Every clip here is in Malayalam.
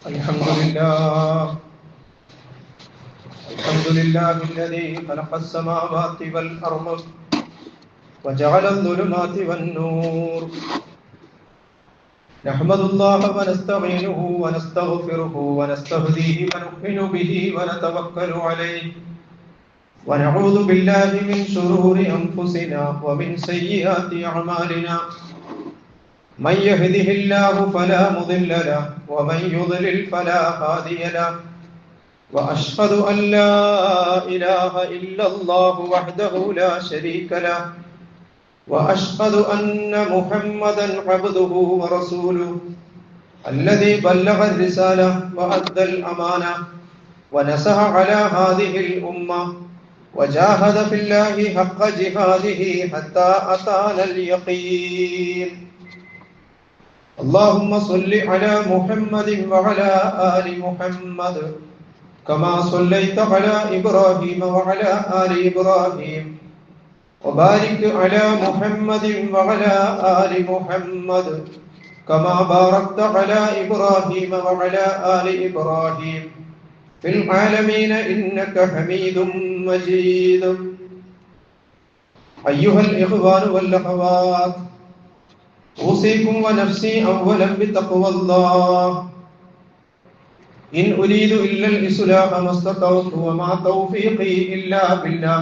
الحمد لله الذي خلق السماوات والأرض وجعل الظلمات والنور. نحمد الله ونستعينه ونستغفره ونستهديه ونؤمن به ونتوكل عليه ونعوذ بالله من شرور أنفسنا ومن سيئات أعمالنا. من يهده الله فلا مضل له ومن يضلل فلا هادي له. وأشهد أن لا إله إلا الله وحده لا شريك له وأشهد أن محمدا عبده ورسوله الذي بلغ الرسالة وأدى الأمانة ونصح على هذه الأمة وجاهد في الله حق جهاده حتى أتانا اليقين. اللهم صل على محمد وعلى آل محمد كما صليت على إبراهيم وعلى آل إبراهيم وبارك على محمد وعلى آل محمد كما باركت على إبراهيم وعلى آل إبراهيم في العالمين إنك حميد مجيد. أيها الإخوان والأخوات، أوصيكم ونفسي أولا بتقوى الله. إن أريد إلا الإصلاح ما استطعت وما توفيقي إلا بالله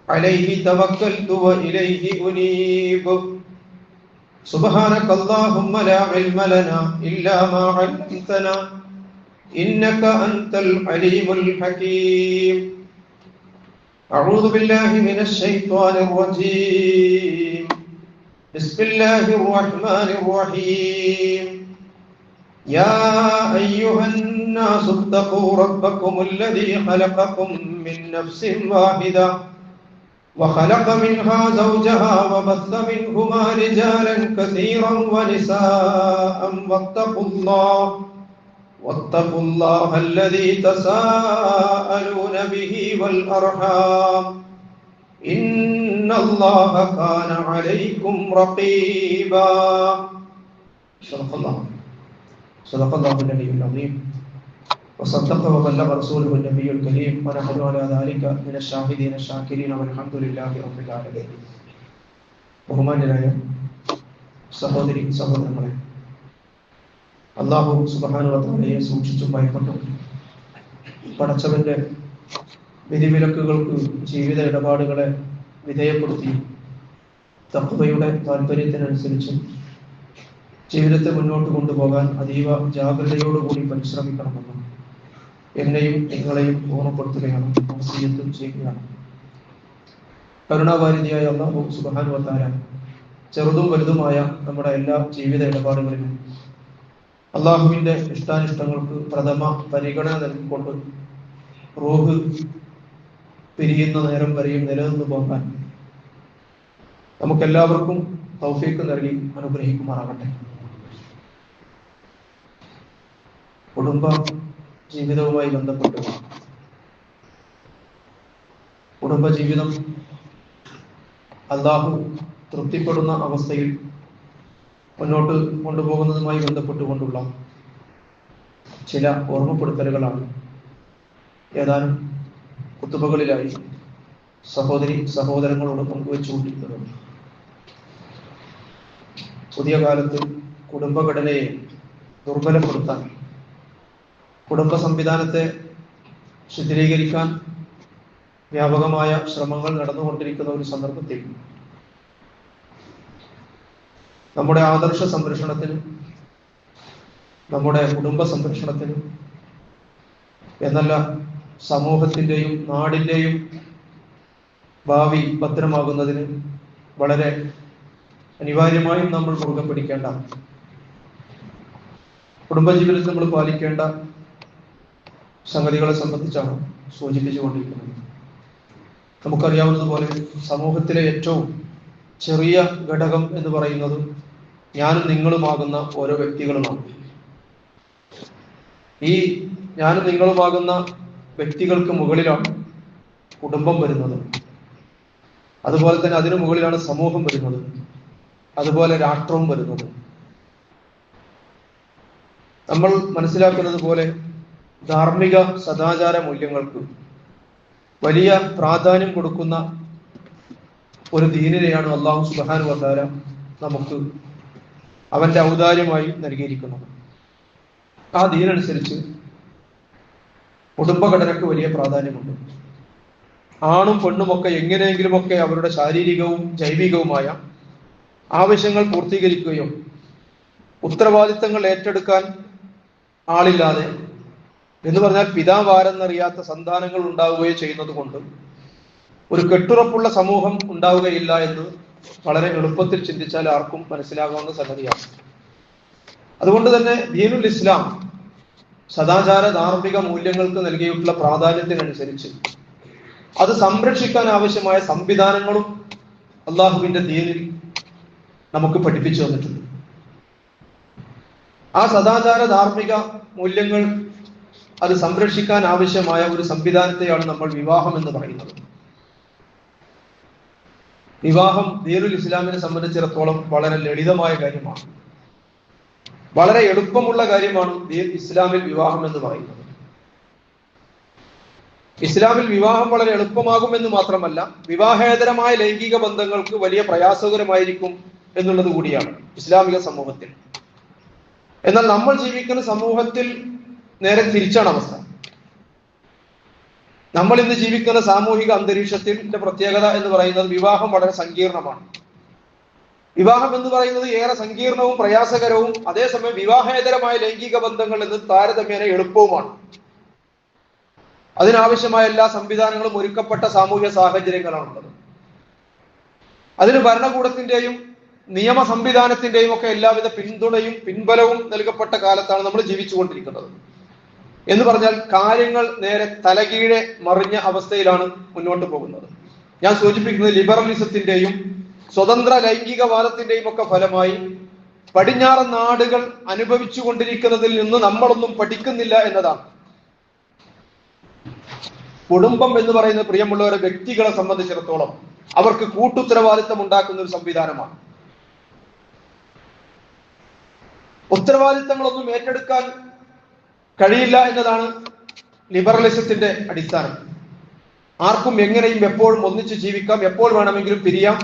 عليه توكلت وإليه أنيب. سبحانك اللهم لا علم لنا إلا ما علمتنا إنك أنت العليم الحكيم. أعوذ بالله من الشيطان الرجيم. بسم الله الرحمن الرحيم. يا أيها الناس اتقوا ربكم الذي خلقكم من نفس واحدة وخلق منها زوجها وبث منهما رجالا كثيرا ونساء واتقوا الله الذي تساءلون به والأرحام إن الله كان عليكم رقيبا. صدق الله النبي العظيم وصدق وبلغ رسوله النبي الكريم ونحن على ذلك من الشاهدين الشاكرين والحمد لله رب العالمين. ബഹുമാന്യരായ സഹോദരി സഹോദരങ്ങളെ, അല്ലാഹു സുബ്ഹാനഹു വ തആലയെ സൂക്ഷിച്ചും ഭയപ്പെട്ടും പടച്ചവന്റെ വിധിവിലക്കുകൾക്ക് ജീവിത ഇടപാടുകളെ വിധേയപ്പെടുത്തി തഖ്വയുടെ താല്പര്യത്തിനനുസരിച്ച് ജീവിതത്തെ മുന്നോട്ട് കൊണ്ടുപോകാൻ അതീവ ജാഗ്രതയോടുകൂടി പരിശ്രമിക്കണമെന്നും എന്നെയും നിങ്ങളെയും ഓർമ്മപ്പെടുത്തുകയാണ്, വസിയ്യത്ത് ചെയ്യുകയാണ്. കരുണാവാരിധിയായ അല്ലാഹു സുബ്ഹാനഹു വ തആല ചെറുതും വലുതുമായ നമ്മുടെ എല്ലാ ജീവിത ഇടപാടുകളിലും അള്ളാഹുവിന്റെ ഇഷ്ടാനിഷ്ടങ്ങൾക്ക് പ്രഥമ പരിഗണന നൽകിക്കൊണ്ട് റൂഹ് പിരിയുന്ന നേരം വരെയും നിലനിന്നു പോകാൻ നമുക്കെല്ലാവർക്കും തൗഫീഖ് നൽകി അനുഗ്രഹിക്കുമാറാകട്ടെ. കുടുംബ ജീവിതവുമായി ബന്ധപ്പെട്ട് കുടുംബജീവിതം അല്ലാഹു തൃപ്തിപ്പെടുന്ന അവസ്ഥയിൽ മുന്നോട്ട് കൊണ്ടുപോകുന്നതുമായി ബന്ധപ്പെട്ടുകൊണ്ടുള്ള ചില ഓർമ്മപ്പെടുത്തലുകളാണ് ഏതാനും കുത്തുബകളിലായി സഹോദരി സഹോദരങ്ങളോട് പങ്കുവെച്ചുകൊണ്ടിരിക്കുന്നത്. പുതിയ കാലത്ത് കുടുംബഘടനയെ ദുർബലപ്പെടുത്താൻ, കുടുംബ സംവിധാനത്തെ ശിഥിലീകരിക്കാൻ വ്യാപകമായ ശ്രമങ്ങൾ നടന്നുകൊണ്ടിരിക്കുന്ന ഒരു സന്ദർഭത്തിൽ നമ്മുടെ ആദർശ സംരക്ഷണത്തിനും നമ്മുടെ കുടുംബ സംരക്ഷണത്തിനും എന്നല്ല സമൂഹത്തിൻ്റെയും നാടിൻ്റെയും ഭാവി ഭദ്രമാകുന്നതിന് വളരെ അനിവാര്യമായും നമ്മൾ മുറുകെ പിടിക്കേണ്ട, കുടുംബജീവിതത്തിൽ നമ്മൾ പാലിക്കേണ്ട സംഗതികളെ സംബന്ധിച്ചാണ് സൂചിപ്പിച്ചുകൊണ്ടിരിക്കുന്നത്. നമുക്കറിയാവുന്നതുപോലെ സമൂഹത്തിലെ ഏറ്റവും ചെറിയ ഘടകം എന്ന് പറയുന്നത് ഞാനും നിങ്ങളുമാകുന്ന ഓരോ വ്യക്തികളുമാണ്. ഈ ഞാനും നിങ്ങളുമാകുന്ന വ്യക്തികൾക്ക് മുകളിലാണ് കുടുംബം വരുന്നത്. അതുപോലെ തന്നെ അതിനു മുകളിലാണ് സമൂഹം വരുന്നത്. അതുപോലെ രാഷ്ട്രവും വരുന്നത്. നമ്മൾ മനസ്സിലാക്കുന്നത് പോലെ ധാർമ്മിക സദാചാര മൂല്യങ്ങൾക്ക് വലിയ പ്രാധാന്യം കൊടുക്കുന്ന ഒരു ദീനിനെയാണ് അല്ലാഹു സുബ്ഹാനഹു വ തആല നമുക്ക് അവന്റെ ഔദാര്യമായി നൽകിയിരിക്കുന്നത്. ആ ദീനനുസരിച്ച് കുടുംബഘടനയ്ക്ക് വലിയ പ്രാധാന്യമുണ്ട്. ആണും പെണ്ണുമൊക്കെ എങ്ങനെയെങ്കിലുമൊക്കെ അവരുടെ ശാരീരികവും ജൈവികവുമായ ആവശ്യങ്ങൾ പൂർത്തീകരിക്കുകയും ഉത്തരവാദിത്തങ്ങൾ ഏറ്റെടുക്കാൻ ആളില്ലാതെ, എന്ന് പറഞ്ഞാൽ പിതാവാരെന്നറിയാത്ത സന്താനങ്ങൾ ഉണ്ടാവുകയോ ചെയ്യുന്നത് കൊണ്ട് ഒരു കെട്ടുറപ്പുള്ള സമൂഹം ഉണ്ടാവുകയില്ല എന്ന് വളരെ എളുപ്പത്തിൽ ചിന്തിച്ചാൽ ആർക്കും മനസ്സിലാകാവുന്ന സംഗതിയാണ്. അതുകൊണ്ട് തന്നെ ദീനുൽ ഇസ്ലാം സദാചാര ധാർമ്മിക മൂല്യങ്ങൾക്ക് നൽകിയിട്ടുള്ള പ്രാധാന്യത്തിനനുസരിച്ച് അത് സംരക്ഷിക്കാൻ ആവശ്യമായ സംവിധാനങ്ങളും അള്ളാഹുവിന്റെ ദീനിൽ നമുക്ക് പഠിപ്പിച്ചു തന്നിട്ടുണ്ട്. ആ സദാചാര ധാർമ്മിക മൂല്യങ്ങൾ അത് സംരക്ഷിക്കാൻ ആവശ്യമായ ഒരു സംവിധാനത്തെയാണ് നമ്മൾ വിവാഹം എന്ന് പറയുന്നത്. വിവാഹം ദീനുൽ ഇസ്ലാമിനെ സംബന്ധിച്ചിടത്തോളം വളരെ ലളിതമായ കാര്യമാണ്, വളരെ എളുപ്പമുള്ള കാര്യമാണ് ഇസ്ലാമിൽ വിവാഹം എന്ന് പറയുന്നത്. ഇസ്ലാമിൽ വിവാഹം വളരെ എളുപ്പമാകുമെന്ന് മാത്രമല്ല, വിവാഹേതരമായ ലൈംഗിക ബന്ധങ്ങൾക്ക് വലിയ പ്രയാസകരമായിരിക്കും എന്നുള്ളത് കൂടിയാണ് ഇസ്ലാമിക സമൂഹത്തിൽ. എന്നാൽ നമ്മൾ ജീവിക്കുന്ന സമൂഹത്തിൽ നേരെ തിരിച്ചാണ് അവസ്ഥ. നമ്മൾ ഇന്ന് ജീവിക്കുന്ന സാമൂഹിക അന്തരീക്ഷത്തിന്റെ പ്രത്യേകത എന്ന് പറയുന്നത് വിവാഹം വളരെ സങ്കീർണമാണ്. വിവാഹം എന്ന് പറയുന്നത് ഏറെ സങ്കീർണവും പ്രയാസകരവും അതേസമയം വിവാഹേതരമായ ലൈംഗിക ബന്ധങ്ങൾ എന്ന് താരതമ്യേന എളുപ്പവുമാണ്. അതിനാവശ്യമായ എല്ലാ സംവിധാനങ്ങളും ഒരുക്കപ്പെട്ട സാമൂഹ്യ സാഹചര്യങ്ങളാണുള്ളത്. അതിന് ഭരണകൂടത്തിന്റെയും നിയമ സംവിധാനത്തിന്റെയും ഒക്കെ എല്ലാവിധ പിന്തുണയും പിൻബലവും നൽകപ്പെട്ട കാലത്താണ് നമ്മൾ ജീവിച്ചുകൊണ്ടിരിക്കുന്നത്. എന്ന് പറഞ്ഞാൽ കാര്യങ്ങൾ നേരെ തലകീഴെ മറിഞ്ഞ അവസ്ഥയിലാണ് മുന്നോട്ട് പോകുന്നത്. ഞാൻ സൂചിപ്പിക്കുന്നത് ലിബറലിസത്തിന്റെയും സ്വതന്ത്ര ലൈംഗികവാദത്തിന്റെയും ഒക്കെ ഫലമായി പടിഞ്ഞാറൻ നാടുകൾ അനുഭവിച്ചു കൊണ്ടിരിക്കുന്നതിൽ നിന്ന് നമ്മളൊന്നും പഠിക്കുന്നില്ല എന്നതാണ്. കുടുംബം എന്ന് പറയുന്ന പ്രിയമുള്ളവരെ വ്യക്തികളെ സംബന്ധിച്ചിടത്തോളം അവർക്ക് കൂട്ടുത്തരവാദിത്തം ഉണ്ടാക്കുന്ന ഒരു സംവിധാനമാണ്. ഉത്തരവാദിത്തങ്ങളൊന്നും ഏറ്റെടുക്കാൻ കഴിയില്ല എന്നതാണ് ലിബറലിസത്തിന്റെ അടിസ്ഥാനം. ആർക്കും എങ്ങനെയും എപ്പോഴും ഒന്നിച്ച് ജീവിക്കാം, എപ്പോൾ വേണമെങ്കിലും പിരിയാം,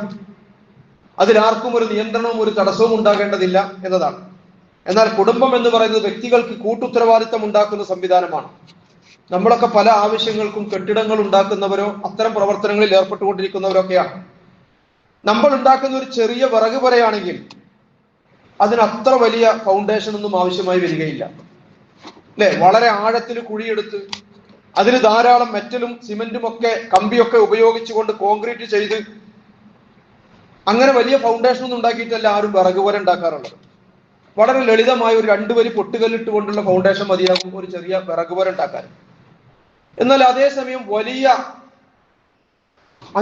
അതിലാർക്കും ഒരു നിയന്ത്രണവും ഒരു തടസ്സവും ഉണ്ടാകേണ്ടതില്ല എന്നതാണ്. എന്നാൽ കുടുംബം എന്ന് പറയുന്നത് വ്യക്തികൾക്ക് കൂട്ടുത്തരവാദിത്തം ഉണ്ടാക്കുന്ന സംവിധാനമാണ്. നമ്മളൊക്കെ പല ആവശ്യങ്ങൾക്കും കെട്ടിടങ്ങൾ ഉണ്ടാക്കുന്നവരോ അത്തരം പ്രവർത്തനങ്ങളിൽ ഏർപ്പെട്ടുകൊണ്ടിരിക്കുന്നവരൊക്കെയാണ്. നമ്മൾ ഉണ്ടാക്കുന്ന ഒരു ചെറിയ വിറക് പുരയാണെങ്കിൽ അതിന് അത്ര വലിയ ഫൗണ്ടേഷൻ ഒന്നും ആവശ്യമായി വരികയില്ല, അല്ലെ? വളരെ ആഴത്തിൽ കുഴിയെടുത്ത് അതിൽ ധാരാളം മെറ്റലും സിമെന്റും ഒക്കെ കമ്പിയൊക്കെ ഉപയോഗിച്ചുകൊണ്ട് കോൺക്രീറ്റ് ചെയ്ത് അങ്ങനെ വലിയ ഫൗണ്ടേഷൻ ഒന്നും ഉണ്ടാക്കിയിട്ടല്ല ആരും വിറക് പുര ഉണ്ടാക്കാറുള്ളത്. വളരെ ലളിതമായ ഒരു 2 വരി പൊട്ടുകല്ലിട്ട് കൊണ്ടുള്ള ഫൗണ്ടേഷൻ മതിയാകും ഒരു ചെറിയ വിറക് പുര ഉണ്ടാക്കാൻ. എന്നാൽ അതേസമയം വലിയ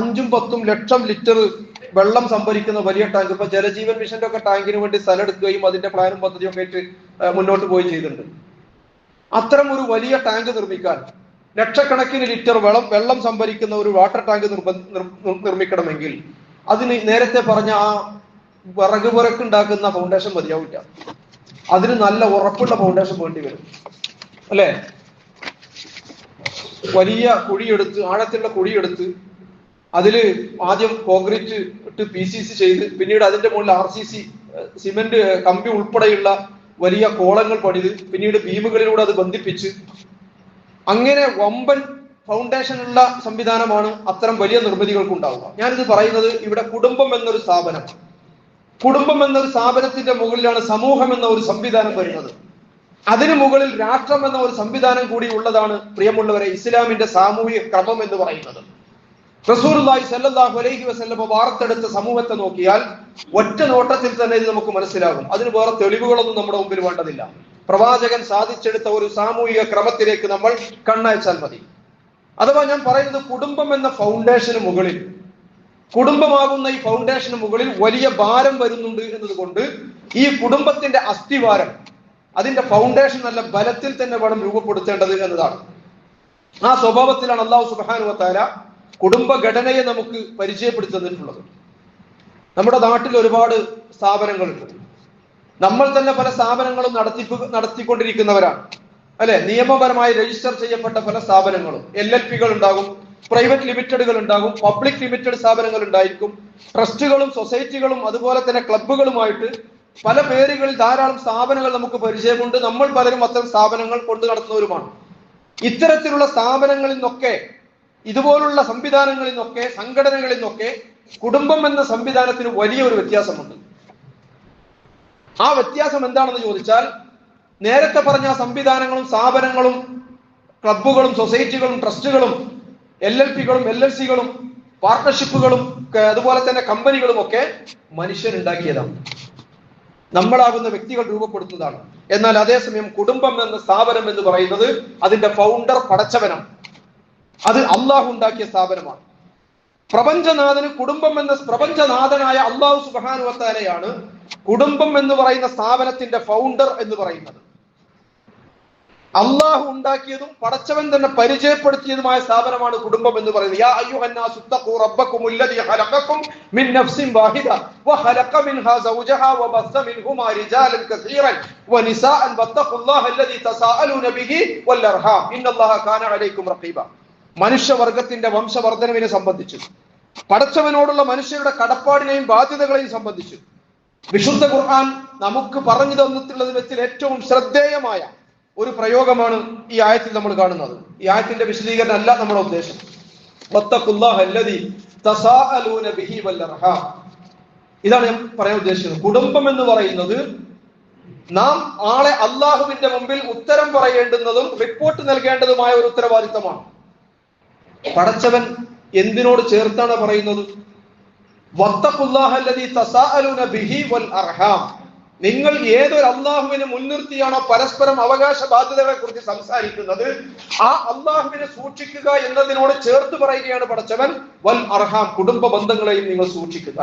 5-10 ലക്ഷം ലിറ്റർ വെള്ളം സംഭരിക്കുന്ന വലിയ ടാങ്ക്, ഇപ്പൊ ജലജീവൻ മിഷന്റെ ഒക്കെ ടാങ്കിന് വേണ്ടി സ്ഥലം എടുക്കുകയും അതിന്റെ പ്ലാനും പദ്ധതിയും ഒക്കെ ആയിട്ട് മുന്നോട്ട് പോയി ചെയ്തിട്ടുണ്ട്. അത്തരം ഒരു വലിയ ടാങ്ക് നിർമ്മിക്കാൻ ലക്ഷക്കണക്കിന് ലിറ്റർ വെള്ളം സംഭരിക്കുന്ന ഒരു വാട്ടർ ടാങ്ക് നിർമ്മിക്കണമെങ്കിൽ അതിന് നേരത്തെ പറഞ്ഞ ആ വിറക് പുരക്ക് ഉണ്ടാക്കുന്ന ഫൗണ്ടേഷൻ മതിയാവില്ല. അതിന് നല്ല ഉറപ്പുള്ള ഫൗണ്ടേഷൻ വേണ്ടി വരും, അല്ലെ? വലിയ കുഴിയെടുത്ത്, ആഴത്തിലുള്ള കുഴിയെടുത്ത് അതില് ആദ്യം കോൺക്രീറ്റ് ഇട്ട് PCC ചെയ്ത് പിന്നീട് അതിന്റെ മുകളിൽ RCC സിമെന്റ് കമ്പി ഉൾപ്പെടെയുള്ള വലിയ കോളങ്ങൾ പണിത് പിന്നീട് ബീമുകളിലൂടെ അത് ബന്ധിപ്പിച്ച് അങ്ങനെ വമ്പൻ ഫൗണ്ടേഷൻ ഉള്ള സംവിധാനമാണ് അത്തരം വലിയ നിർമ്മിതികൾക്ക് ഉണ്ടാവുക. ഞാനിത് പറയുന്നത് ഇവിടെ കുടുംബം എന്നൊരു സ്ഥാപനം, കുടുംബം എന്നൊരു സ്ഥാപനത്തിന്റെ മുകളിലാണ് സമൂഹം എന്ന ഒരു സംവിധാനം വരുന്നത്. അതിനു മുകളിൽ രാഷ്ട്രം എന്ന ഒരു സംവിധാനം കൂടി ഉള്ളതാണ് പ്രിയമുള്ളവരെ ഇസ്ലാമിന്റെ സാമൂഹിക ക്രമം എന്ന് പറയുന്നത്. റസൂലുള്ളാഹി സ്വല്ലല്ലാഹു അലൈഹി വസല്ലം വാർത്തെടുത്ത സമൂഹത്തെ നോക്കിയാൽ ഒറ്റ നോട്ടത്തിൽ തന്നെ ഇത് നമുക്ക് മനസ്സിലാകും. അതിന് വേറെ തെളിവുകളൊന്നും നമ്മുടെ മുമ്പിൽ വേണ്ടതില്ല. പ്രവാചകൻ സാധിച്ചെടുത്ത ഒരു സാമൂഹിക ക്രമത്തിലേക്ക് നമ്മൾ കണ്ണയച്ചാൽ മതി. അഥവാ ഞാൻ പറയുന്നത് കുടുംബം എന്ന ഫൗണ്ടേഷന് മുകളിൽ, കുടുംബമാകുന്ന ഈ ഫൗണ്ടേഷന് മുകളിൽ വലിയ ഭാരം വരുന്നുണ്ട് എന്നതുകൊണ്ട് ഈ കുടുംബത്തിന്റെ അസ്ഥിവാരം, അതിന്റെ ഫൗണ്ടേഷൻ നല്ല ബലത്തിൽ തന്നെ വേണം രൂപപ്പെടുത്തേണ്ടത് എന്നതാണ്. ആ സ്വഭാവത്തിലാണ് അല്ലാഹു സുബ്ഹാനഹു വ തആല കുടുംബഘടനയെ നമുക്ക് പരിചയപ്പെടുത്തി തന്നിട്ടുള്ളത്. നമ്മുടെ നാട്ടിൽ ഒരുപാട് സ്ഥാപനങ്ങളുണ്ട്. നമ്മൾ തന്നെ പല സ്ഥാപനങ്ങളും നടത്തിക്കൊണ്ടിരിക്കുന്നവരാണ്, അല്ലെ? നിയമപരമായി രജിസ്റ്റർ ചെയ്യപ്പെട്ട പല സ്ഥാപനങ്ങളും, LLPകൾ ഉണ്ടാകും, പ്രൈവറ്റ് ലിമിറ്റഡുകൾ ഉണ്ടാകും, പബ്ലിക് ലിമിറ്റഡ് സ്ഥാപനങ്ങൾ ഉണ്ടായിരിക്കും, ട്രസ്റ്റുകളും സൊസൈറ്റികളും അതുപോലെ തന്നെ ക്ലബ്ബുകളുമായിട്ട് പല പേരുകളിൽ ധാരാളം സ്ഥാപനങ്ങൾ നമുക്ക് പരിചയമുണ്ട്. നമ്മൾ പലരും അത്തരം സ്ഥാപനങ്ങൾ കൊണ്ടു നടത്തുന്നവരുമാണ്. ഇത്തരത്തിലുള്ള സ്ഥാപനങ്ങളിൽ നിന്നൊക്കെ, ഇതുപോലുള്ള സംവിധാനങ്ങളിൽ നിന്നൊക്കെ, സംഘടനകളിൽ നിന്നൊക്കെ കുടുംബം എന്ന സംവിധാനത്തിന് വലിയൊരു വ്യത്യാസമുണ്ട്. ആ വ്യത്യാസം എന്താണെന്ന് ചോദിച്ചാൽ, നേരത്തെ പറഞ്ഞ സംവിധാനങ്ങളും സ്ഥാപനങ്ങളും ക്ലബ്ബുകളും സൊസൈറ്റികളും ട്രസ്റ്റുകളും LLPകളും LLCകളും പാർട്ണർഷിപ്പുകളും അതുപോലെ തന്നെ കമ്പനികളും ഒക്കെ മനുഷ്യനുണ്ടാക്കിയതാണ്, നമ്മളാകുന്ന വ്യക്തികൾ രൂപപ്പെടുത്തുന്നതാണ്. എന്നാൽ അതേസമയം കുടുംബം എന്ന സ്ഥാപനം എന്ന് പറയുന്നത് അതിന്റെ ഫൗണ്ടർ പടച്ചവനാണ്. അത് അള്ളാഹു ഉണ്ടാക്കിയ സ്ഥാപനമാണ്. പ്രപഞ്ചനാഥന് പ്രപഞ്ചനാഥനായ അള്ളാഹു സുബ്ഹാനഹു വ തആലയാണ് കുടുംബം എന്ന് പറയുന്ന സ്ഥാപനത്തിന്റെ ഫൗണ്ടർ എന്ന് പറയുന്നത്. അള്ളാഹു ഉണ്ടാക്കിയതും പടച്ചവൻ തന്നെ പരിചയപ്പെടുത്തിയതുമായ സ്ഥാപനമാണ് കുടുംബം എന്ന് പറയുന്നത്. യാ അയ്യുഹന്നാസു തഖൂ റബ്ബക്കുമുല്ലദീ ഖലഖക്കും മിൻ നഫ്സിൻ വാഹിദ വഖലഖ മിൻഹാ സൗജഹാ വബസ്സ മിൻഹുമാ റിജാലൻ കസീറൻ വനിസാഅൻ വത്തഖുല്ലാഹ അല്ലദീ തസാഅലൂന ബിഹി വൽഅർഹാം ഇന്നല്ലാഹ കാന അലൈക്കും റഖീബ. മനുഷ്യവർഗത്തിന്റെ വംശവർദ്ധനവിനെ സംബന്ധിച്ച്, പടച്ചവനോടുള്ള മനുഷ്യരുടെ കടപ്പാടിനെയും ബാധ്യതകളെയും സംബന്ധിച്ച് വിശുദ്ധ ഖുർആൻ നമുക്ക് പറഞ്ഞു തന്നിട്ടുള്ളത് വെച്ചിൽ ഏറ്റവും ശ്രദ്ധേയമായ ഒരു പ്രയോഗമാണ് ഈ ആയത്തിൽ നമ്മൾ കാണുന്നത്. ഈ ആയത്തിന്റെ വിശദീകരണം അല്ല നമ്മുടെ ഉദ്ദേശം. വത്തഖുല്ലാഹ അല്ലദീ തസാഅലൂന ബിഹി വൽഅർഹാം, ഇതാണ് ഞാൻ പറയാൻ ഉദ്ദേശിക്കുന്നത്. കുടുംബം എന്ന് പറയുന്നത് നാം ആളെ അള്ളാഹുവിന്റെ മുമ്പിൽ ഉത്തരം പറയേണ്ടുന്നതും റിപ്പോർട്ട് നൽകേണ്ടതുമായ ഒരു ഉത്തരവാദിത്തമാണ്. പടച്ചവൻ എന്തിനോട് ചേർത്താണ് പറയുന്നത്? വത്തഖുല്ലാഹ അല്ലദീ തസാഅലൂന ബിഹി വൽഅർഹാം. നിങ്ങൾ ഏതൊരു അള്ളാഹുവിനെ മുൻനിർത്തിയാണോ പരസ്പരം അവകാശ ബാധ്യതകളെ കുറിച്ച് സംസാരിക്കുന്നത്, ആ അള്ളാഹുവിനെ സൂക്ഷിക്കുക എന്നതിനോട് ചേർത്ത് പറയുകയാണ് പടച്ചവൻ വൽ അർഹാം, കുടുംബ ബന്ധങ്ങളെയും നിങ്ങൾ സൂക്ഷിക്കുക.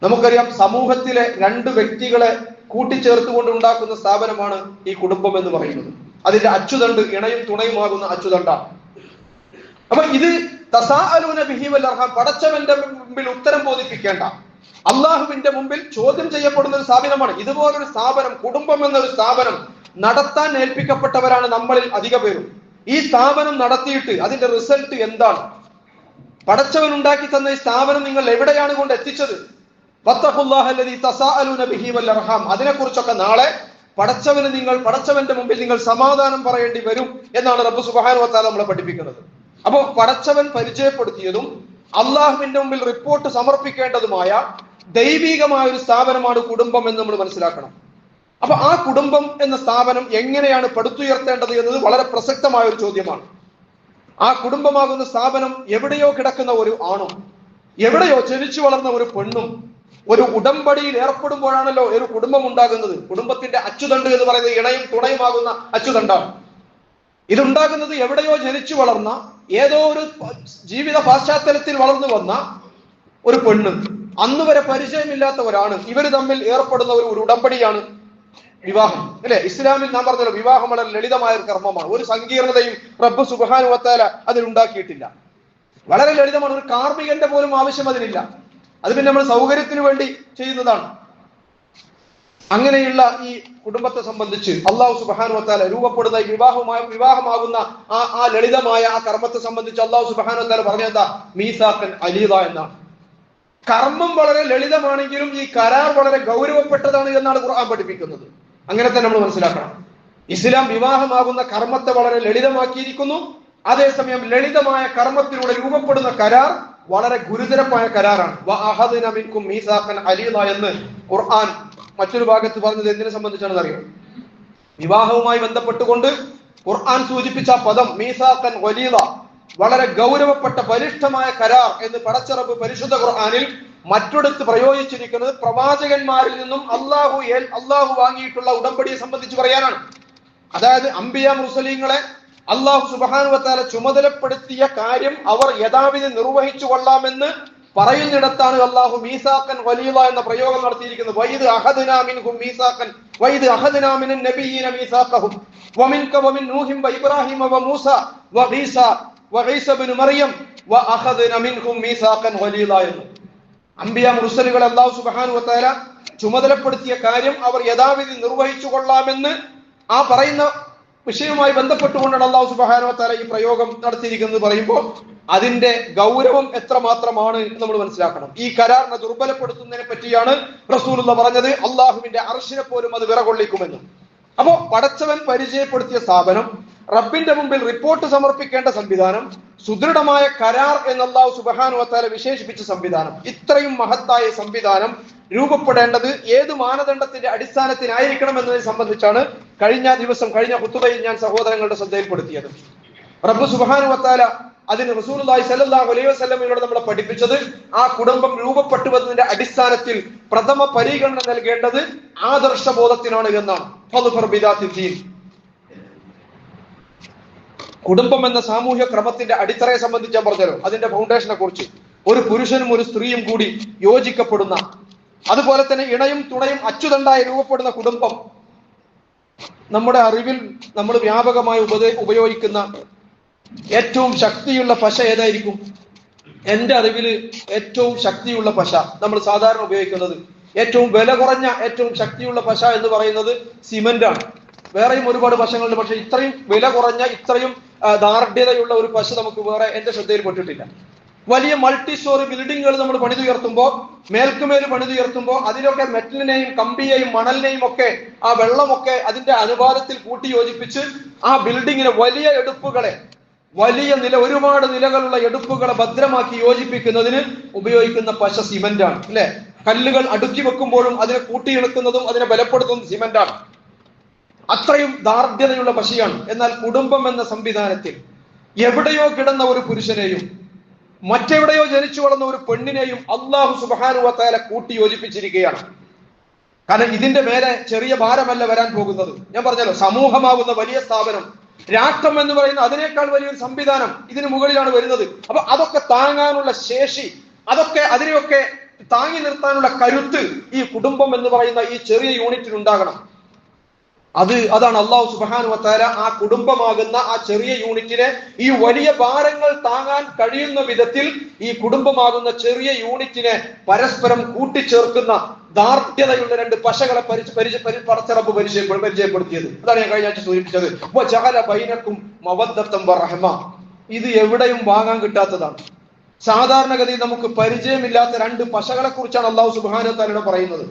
നമുക്കറിയാം, സമൂഹത്തിലെ രണ്ട് വ്യക്തികളെ കൂട്ടിച്ചേർത്തുകൊണ്ട് ഉണ്ടാക്കുന്ന സ്ഥാപനമാണ് ഈ കുടുംബം എന്ന് പറയുന്നത്. അതിന്റെ അച്ചുതണ്ട് ഇണയും തുണയുമാകുന്ന അച്ചുതണ്ടാണ്. അപ്പൊ ഇത് തസാഅലൂന ബിഹി വൽ അർഹാം, പടച്ചവന്റെ മുമ്പിൽ ഉത്തരം ബോധിപ്പിക്കേണ്ട, അള്ളാഹുവിന്റെ മുമ്പിൽ ചോദ്യം ചെയ്യപ്പെടുന്ന ഒരു സ്ഥാപനമാണ്. ഇതുപോലൊരു സ്ഥാപനം, കുടുംബം എന്നൊരു സ്ഥാപനം നടത്താൻ ഏൽപ്പിക്കപ്പെട്ടവരാണ് നമ്മളിൽ അധിക പേരും. ഈ സ്ഥാപനം നടത്തിയിട്ട് അതിന്റെ റിസൾട്ട് എന്താണ്? പടച്ചവൻ ഉണ്ടാക്കി തന്ന ഈ സ്ഥാപനം നിങ്ങൾ എവിടെയാണ് കൊണ്ട് എത്തിച്ചത്? വത്തഖുല്ലാഹ അല്ലദീ തസാഅലൂന ബിഹി വൽ അർഹാം, അതിനെക്കുറിച്ചൊക്കെ നാളെ പടച്ചവന്റെ മുമ്പിൽ നിങ്ങൾ സമാധാനം പറയേണ്ടി വരും എന്നാണ് റബ്ബ് സുബ്ഹാനഹു വ തആല നമ്മളെ പഠിപ്പിക്കുന്നത്. അപ്പോൾ പടച്ചവൻ പരിചയപ്പെടുത്തിയതും അള്ളാഹുവിന്റെ മുമ്പിൽ റിപ്പോർട്ട് സമർപ്പിക്കേണ്ടതുമായ ദൈവികമായ ഒരു സ്ഥാപനമാണ് കുടുംബം എന്ന് നമ്മൾ മനസ്സിലാക്കണം. അപ്പൊ ആ കുടുംബം എന്ന സ്ഥാപനം എങ്ങനെയാണ് പടുത്തുയർത്തേണ്ടത് എന്നത് വളരെ പ്രസക്തമായ ഒരു ചോദ്യമാണ്. ആ കുടുംബമാകുന്ന സ്ഥാപനം എവിടെയോ കിടക്കുന്ന ഒരു ആണും എവിടെയോ ജനിച്ചു വളർന്ന ഒരു പെണ്ണും ഒരു ഉടമ്പടിയിൽ ഏർപ്പെടുമ്പോഴാണല്ലോ ഒരു കുടുംബം ഉണ്ടാകുന്നത്. കുടുംബത്തിന്റെ അച്ചുതണ്ട് എന്ന് പറയുന്നത് ഇണയും തുണയുമാകുന്ന അച്ചുതണ്ടാണ്. ഇതുണ്ടാകുന്നത് എവിടെയോ ജനിച്ചു വളർന്ന, ഏതോ ഒരു ജീവിത പാശ്ചാത്തലത്തിൽ വളർന്നു വന്ന ഒരു പെണ്ണ്, അന്ന് വരെ പരിചയമില്ലാത്ത ഒരാണ്, ഇവർ തമ്മിൽ ഏർപ്പെടുന്ന ഒരു ഉടമ്പടിയാണ് വിവാഹം, അല്ലെ? ഇസ്ലാമിൽ നാം പറഞ്ഞല്ലോ, വിവാഹം വളരെ ലളിതമായ ഒരു കർമ്മമാണ്. ഒരു സങ്കീർണതയും റബ്ബ് സുബ്ഹാനഹു വ തആല അതിൽ ഉണ്ടാക്കിയിട്ടില്ല. വളരെ ലളിതമാണ്. ഒരു കാർമികന്റെ പോലും ആവശ്യം അതിനില്ല. അത് പിന്നെ നമ്മൾ സൗകര്യത്തിന് വേണ്ടി ചെയ്യുന്നതാണ്. അങ്ങനെയുള്ള ഈ കുടുംബത്തെ സംബന്ധിച്ച് അള്ളാഹു സുബ്ഹാനഹു വ തആല രൂപപ്പെടുന്ന ഈ വിവാഹമാകുന്ന ആ ലളിതമായ ആ കർമ്മത്തെ സംബന്ധിച്ച് അള്ളാഹു സുബ്ഹാനഹു വ തആല പറഞ്ഞതാ മീസാഖൻ അലീദ എന്നാണ്. കർമ്മം വളരെ ലളിതമാണെങ്കിലും ഈ കരാർ വളരെ ഗൗരവപ്പെട്ടതാണ് എന്നാണ് ഖുർആൻ പഠിപ്പിക്കുന്നത്. അങ്ങനെ തന്നെ നമ്മൾ മനസ്സിലാക്കണം. ഇസ്ലാം വിവാഹമാകുന്ന കർമ്മത്തെ വളരെ ലളിതമാക്കിയിരിക്കുന്നു. അതേസമയം ലളിതമായ കർമ്മത്തിലൂടെ രൂപപ്പെടുന്ന കരാർ വളരെ ഗുരുതരമായ കരാറാണ്. വഅഖദ്ന മിൻകും മീസാഖൻ അലീദ എന്ന് ഖുർആൻ മറ്റൊരു ഭാഗത്ത് പറഞ്ഞത് എന്തിനെ സംബന്ധിച്ചാണെന്ന് അറിയോ? വിവാഹവുമായി ബന്ധപ്പെട്ടുകൊണ്ട് ഖുർആൻ സൂചിപ്പിച്ച പദം മീസാഖൻ ഗലീദ, വളരെ ഗൗരവപ്പെട്ട ബലിഷ്ഠമായ കരാർ എന്ന് പടച്ചറബ് പരിശുദ്ധ ഖുർആനിൽ മറ്റൊടുത്ത് പ്രയോഗിച്ചിരിക്കുന്നത് പ്രവാചകന്മാരിൽ നിന്നും അള്ളാഹു വാങ്ങിയിട്ടുള്ള ഉടമ്പടിയെ സംബന്ധിച്ച് പറയാനാണ്. അതായത് അംബിയ മുർസലീങ്ങളെ അള്ളാഹു സുബ്ഹാനഹു വ തആല ചുമതലപ്പെടുത്തിയ കാര്യം അവർ യഥാവിധി നിർവഹിച്ചു കൊള്ളാമെന്ന് പറയുന്നിടത്താണ് അള്ളാഹു മീസാഖൻ ഗലീദ എന്ന പ്രയോഗം നടത്തിയിരിക്കുന്നത്. വഇദ് അഖദ്നാ മിൻഹും മീസാഖൻ വഇദ് അഖദ്നാ മിനൻ നബിയ്യീന മീസാഖഹും വമിൻക വമിൻ നൂഹിൻ വഇബ്രാഹീമ വമൂസ വഈസ ഇബ്നു മറിയം വഅഖദ്നാ മിൻഹും മീസാഖൻ ഗലീദ എന്ന് അംബിയ മുർസലുകളെ അള്ളാഹു സുബ്ഹാനഹു വ തആല ചുമതലപ്പെടുത്തിയ കാര്യം അവർ യഥാവിധി നിർവഹിച്ചു കൊള്ളാമെന്ന് ആ പറയുന്ന വിഷയവുമായി ബന്ധപ്പെട്ടുകൊണ്ടാണ് അല്ലാഹു സുബ്ഹാനഹു വ തആല ഈ പ്രയോഗം നടത്തിയിരിക്കുന്നത് പറയുമ്പോൾ അതിന്റെ ഗൗരവം എത്രമാത്രമാണ് എന്ന് നമ്മൾ മനസ്സിലാക്കണം. ഈ കരാറിനെ ദുർബലപ്പെടുത്തുന്നതിനെ പറ്റിയാണ് റസൂലുള്ളാഹി പറഞ്ഞത് അള്ളാഹുവിന്റെ അർശിനെ പോലും അത് വിറകൊള്ളിക്കുമെന്ന്. അപ്പോ പടച്ചവൻ പരിചയപ്പെടുത്തിയ സ്ഥാപനം, റബ്ബിന്റെ മുമ്പിൽ റിപ്പോർട്ട് സമർപ്പിക്കേണ്ട സംവിധാനം, സുദൃഢമായ കരാർ എന്ന് അല്ലാഹു സുബ്ഹാനഹു വ തആല വിശേഷിപ്പിച്ച സംവിധാനം, ഇത്രയും മഹത്തായ സംവിധാനം രൂപപ്പെടേണ്ടത് ഏത് മാനദണ്ഡത്തിന്റെ അടിസ്ഥാനത്തിനായിരിക്കണം എന്നതിനെ സംബന്ധിച്ചാണ് കഴിഞ്ഞ ഖുതുബയിൽ ഞാൻ സഹോദരങ്ങളുടെ ശ്രദ്ധയിൽപ്പെടുത്തിയത്. റബ്ബ് സുബ്ഹാനഹു വ തആല അതിന് റസൂലുള്ളാഹി സ്വല്ലല്ലാഹു അലൈഹി വസല്ലമയോട് നമ്മളെ പഠിപ്പിച്ചത് ആ കുടുംബം രൂപപ്പെട്ടു വന്നതിന്റെ അടിസ്ഥാനത്തിൽ പ്രഥമ പരിഗണന നൽകേണ്ടത് ആദർശബോധത്തിനാണ് എന്നാണ്. ഫദ്ഫർ ബിദാത്തി ദീൻ. കുടുംബം എന്ന സാമൂഹ്യ ക്രമത്തിന്റെ അടിത്തറയെ സംബന്ധിച്ച് ഞാൻ പറഞ്ഞല്ലോ, അതിന്റെ ഫൗണ്ടേഷനെ കുറിച്ച്. ഒരു പുരുഷനും ഒരു സ്ത്രീയും കൂടി യോജിക്കപ്പെടുന്ന, അതുപോലെ തന്നെ ഇണയും തുണയും അച്ചുതണ്ടായി രൂപപ്പെടുന്ന കുടുംബം. നമ്മുടെ അറിവിൽ നമ്മൾ വ്യാപകമായി ഉപയോഗിക്കുന്ന ഏറ്റവും ശക്തിയുള്ള പശ ഏതായിരിക്കും? എന്റെ അറിവിൽ ഏറ്റവും ശക്തിയുള്ള പശ നമ്മൾ സാധാരണ ഉപയോഗിക്കുന്നത്, ഏറ്റവും വില കുറഞ്ഞ ഏറ്റവും ശക്തിയുള്ള പശ എന്ന് പറയുന്നത് സിമന്റ് ആണ്. വേറെയും ഒരുപാട് പശകളുണ്ട്, പക്ഷെ ഇത്രയും വില കുറഞ്ഞ, ഇത്രയും ദാർഢ്യതയുള്ള ഒരു പശ നമുക്ക് വേറെ എന്റെ ശ്രദ്ധയിൽപ്പെട്ടിട്ടില്ല. വലിയ മൾട്ടി സ്റ്റോറി ബിൽഡിങ്ങുകൾ നമ്മൾ പണിതുയർത്തുമ്പോൾ, മേൽക്കുമേൽ പണിതുയർത്തുമ്പോൾ അതിലൊക്കെ മെറ്റലിനെയും കമ്പിയെയും മണലിനെയും ഒക്കെ ആ വെള്ളമൊക്കെ അതിന്റെ അനുപാതത്തിൽ കൂട്ടി യോജിപ്പിച്ച് ആ ബിൽഡിങ്ങിനെ വലിയ എടുപ്പുകളെ, ഒരുപാട് നിലകളുള്ള എടുപ്പുകളെ ഭദ്രമാക്കി യോജിപ്പിക്കുന്നതിന് ഉപയോഗിക്കുന്ന പശ സിമന്റാണ്, അല്ലെ? കല്ലുകൾ അടുക്കി വെക്കുമ്പോഴും അതിനെ കൂട്ടിയിണക്കുന്നതും അതിനെ ബലപ്പെടുത്തുന്നതും സിമന്റാണ്. അത്രയും ദാർഢ്യതയുള്ള പശയാണ്. എന്നാൽ കുടുംബം എന്ന സംവിധാനത്തിൽ എവിടെയോ കിടന്ന ഒരു പുരുഷനെയും മറ്റെവിടെയോ ജനിച്ചു വളർന്ന ഒരു പെണ്ണിനെയും അല്ലാഹു സുബ്ഹാനഹു വ തആല കൂട്ടി യോജിപ്പിച്ചിരിക്കുകയാണ്. കാരണം ഇതിന്റെ മേലെ ചെറിയ ഭാരമല്ല വരാൻ പോകുന്നത്. ഞാൻ പറഞ്ഞല്ലോ, സമൂഹമാകുന്ന വലിയ സ്ഥാപനം, രാഷ്ട്രം എന്ന് പറയുന്ന അതിനേക്കാൾ വലിയൊരു സംവിധാനം ഇതിന് മുകളിലാണ് വരുന്നത്. അപ്പൊ അതൊക്കെ താങ്ങാനുള്ള ശേഷി, അതിനെയൊക്കെ താങ്ങി നിർത്താനുള്ള കരുത്ത് ഈ കുടുംബം എന്ന് പറയുന്ന ഈ ചെറിയ യൂണിറ്റിന് ഉണ്ടാകണം. അതാണ് അല്ലാഹു സുബ്ഹാനഹു വ തആല ആ കുടുംബമാകുന്ന ആ ചെറിയ യൂണിറ്റിനെ ഈ വലിയ ഭാരങ്ങൾ താങ്ങാൻ കഴിയുന്ന വിധത്തിൽ ഈ കുടുംബമാകുന്ന ചെറിയ യൂണിറ്റിനെ പരസ്പരം കൂട്ടിച്ചേർക്കുന്ന ദാർഢ്യതയുള്ള രണ്ട് പശകളെ പടച്ചറബ് പരിചയപ്പെടുത്തിയത്. അതാണ് ഞാൻ കഴിഞ്ഞ ആഴ്ച സൂചിപ്പിച്ചത്. വജഅല ബൈനക്കും മവദ്ദത്തൻ വറഹ്മ. ഇത് എവിടെയും വാങ്ങാൻ കിട്ടാത്തതാണ്. സാധാരണഗതിയിൽ നമുക്ക് പരിചയമില്ലാത്ത രണ്ട് പശകളെ കുറിച്ചാണ് അല്ലാഹു സുബ്ഹാനഹു വ തആല പറയുന്നത്.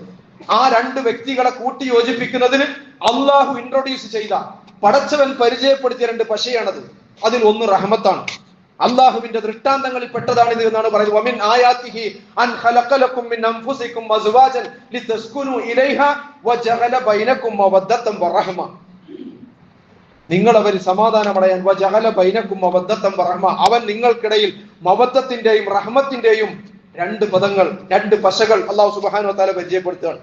ആ രണ്ട് വ്യക്തികളെ കൂട്ടി യോജിപ്പിക്കുന്നതിന് അള്ളാഹു ഇൻട്രൊഡ്യൂസ് ചെയ്ത, പടച്ചവൻ പരിചയപ്പെടുത്തിയ രണ്ട് പശയാണത്. അതിൽ ഒന്ന് റഹ്മത്താണ്, അള്ളാഹുവിന്റെ ദൃഷ്ടാന്തങ്ങളിൽ പെട്ടതാണിത് എന്നാണ് പറയുന്നത്. വമിൻ ആയാതിഹി അൻ ഖലഖലകും മിൻ അൻഫുസികും അസ്വാജൻ ലിതസ്കുനു ഇലൈഹാ വജഅല ബൈനകും മവദ്ദത്തൻ വറഹ്മ. നിങ്ങൾ അവരിൽ സമാധാനമടയാൻ വജഅല ബൈനകും മവദ്ദത്തൻ വറഹ്മ, അവൻ നിങ്ങൾക്കിടയിൽ മവദ്ദത്തിന്റെയും റഹ്മത്തിന്റെയും രണ്ട് പദങ്ങൾ, രണ്ട് പശകൾ അല്ലാഹു സുബ്ഹാനഹു വ തആല പരിചയപ്പെടുത്തുകയാണ്.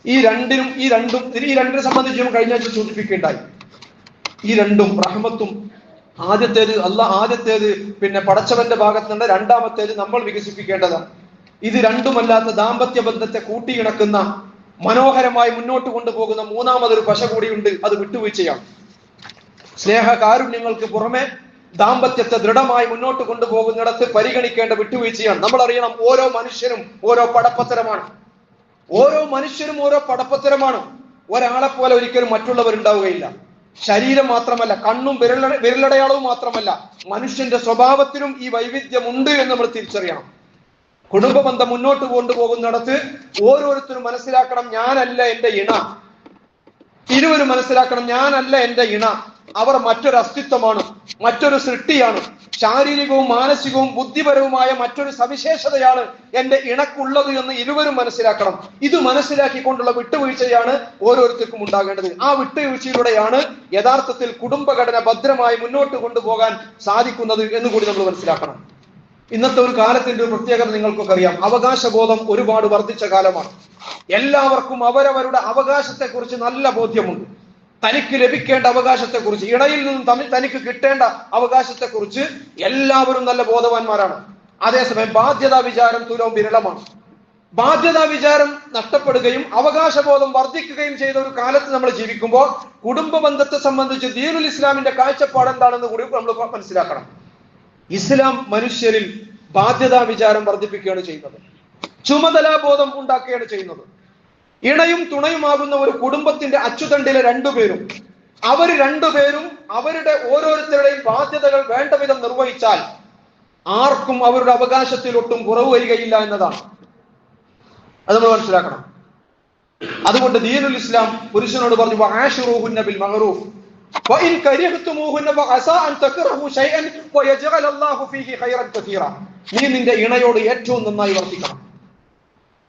ഈ രണ്ടിനെ സംബന്ധിച്ച് കഴിഞ്ഞ ആഴ്ച സൂചിപ്പിക്കുകയുണ്ടായി. ഈ രണ്ടും റഹ്മത്തും, ആദ്യത്തേത് പിന്നെ പടച്ചവന്റെ ഭാഗത്ത് നിന്ന്, രണ്ടാമത്തേത് നമ്മൾ വികസിപ്പിക്കേണ്ടതാണ്. ഇത് രണ്ടുമല്ലാത്ത ദാമ്പത്യ ബന്ധത്തെ കൂട്ടിയിണക്കുന്ന, മനോഹരമായി മുന്നോട്ട് കൊണ്ടുപോകുന്ന മൂന്നാമതൊരു പശ കൂടിയുണ്ട്. അത് വിട്ടുവീഴ്ചയാണ്. സ്നേഹകാരുണ്യങ്ങൾക്ക് പുറമെ ദാമ്പത്യത്തെ ദൃഢമായി മുന്നോട്ട് കൊണ്ടുപോകുന്നിടത്ത് പരിഗണിക്കേണ്ട വിട്ടുവീഴ്ചയാണ്. നമ്മൾ അറിയണം, ഓരോ മനുഷ്യനും ഓരോ പടപ്പത്തരമാണ്. ഒരാളെ പോലെ ഒരിക്കലും മറ്റുള്ളവർ ഉണ്ടാവുകയില്ല. ശരീരം മാത്രമല്ല, കണ്ണും വിരലടയാളവും മാത്രമല്ല, മനുഷ്യന്റെ സ്വഭാവത്തിലും ഈ വൈവിധ്യമുണ്ട് എന്ന് നമ്മൾ തിരിച്ചറിയണം. കുടുംബ ബന്ധം മുന്നോട്ട് കൊണ്ടുപോകുന്നിടത്ത് ഓരോരുത്തരും മനസ്സിലാക്കണം, ഞാനല്ല എന്റെ ഇണ. ഇരുവരും മനസ്സിലാക്കണം, ഞാനല്ല എന്റെ ഇണ. അവർ മറ്റൊരു അസ്തിത്വമാണ്, മറ്റൊരു സൃഷ്ടിയാണ്. ശാരീരികവും മാനസികവും ബുദ്ധിപരവുമായ മറ്റൊരു സവിശേഷതയാണ് എന്റെ ഇണക്കുള്ളത് എന്ന് ഇരുവരും മനസ്സിലാക്കണം. ഇത് മനസ്സിലാക്കിക്കൊണ്ടുള്ള വിട്ടുവീഴ്ചയാണ് ഓരോരുത്തർക്കും ഉണ്ടാകേണ്ടത്. ആ വിട്ടുവീഴ്ചയിലൂടെയാണ് യഥാർത്ഥത്തിൽ കുടുംബഘടന ഭദ്രമായി മുന്നോട്ട് കൊണ്ടുപോകാൻ സാധിക്കുന്നത് എന്ന് കൂടി നമ്മൾ മനസ്സിലാക്കണം. ഇന്നത്തെ ഒരു കാലത്തിന്റെ ഒരു പ്രത്യേകത നിങ്ങൾക്കൊക്കെ അറിയാം. അവകാശബോധം ഒരുപാട് വർദ്ധിച്ച കാലമാണ്. എല്ലാവർക്കും അവരവരുടെ അവകാശത്തെക്കുറിച്ച് നല്ല ബോധ്യമുണ്ട്. തനിക്ക് ലഭിക്കേണ്ട അവകാശത്തെക്കുറിച്ച്, ഇണയിൽ നിന്നും തനിക്ക് കിട്ടേണ്ട അവകാശത്തെക്കുറിച്ച് എല്ലാവരും നല്ല ബോധവാന്മാരാണ്. അതേസമയം ബാധ്യതാ വിചാരം തുലവും വിരളമാണ്. ബാധ്യതാ വിചാരം നഷ്ടപ്പെടുകയും അവകാശബോധം വർദ്ധിക്കുകയും ചെയ്ത ഒരു കാലത്ത് നമ്മൾ ജീവിക്കുമ്പോൾ കുടുംബ ബന്ധത്തെ സംബന്ധിച്ച് ദീനുൽ ഇസ്ലാമിന്റെ കാഴ്ചപ്പാട് എന്താണെന്ന് കൂടി നമ്മൾ മനസ്സിലാക്കണം. ഇസ്ലാം മനുഷ്യരിൽ ബാധ്യതാ വിചാരം വർദ്ധിപ്പിക്കുകയാണ് ചെയ്യുന്നത്, ചുമതലാബോധം ഉണ്ടാക്കുകയാണ് ചെയ്യുന്നത്. ഇണയും തുണയുമാകുന്ന ഒരു കുടുംബത്തിന്റെ അച്ചുതണ്ടിലെ രണ്ടുപേരും അവരുടെ ഓരോരുത്തരുടെയും ബാധ്യതകൾ വേണ്ട വിധം നിർവഹിച്ചാൽ ആർക്കും അവരുടെ അവകാശത്തിൽ ഒട്ടും കുറവ് വരികയില്ല എന്നതാണ്. അത് നമ്മൾ മനസ്സിലാക്കണം. അതുകൊണ്ട് ദീനുൽ ഇസ്ലാം പുരുഷനോട് പറഞ്ഞു വആശിറൂഹുന്ന ബിൽ മഅറൂഫ് വഇൻ കരിഹ്തുമൂഹുന്ന ഫഅസാ അൻ തക്റഹു ശൈഅൻ വയജ്അൽ അല്ലാഹു ഫീഹി ഖൈറൻ കസീറ. നീ നിന്റെ ഇണയോട് ഏറ്റവും നന്നായി വർത്തിക്കണം,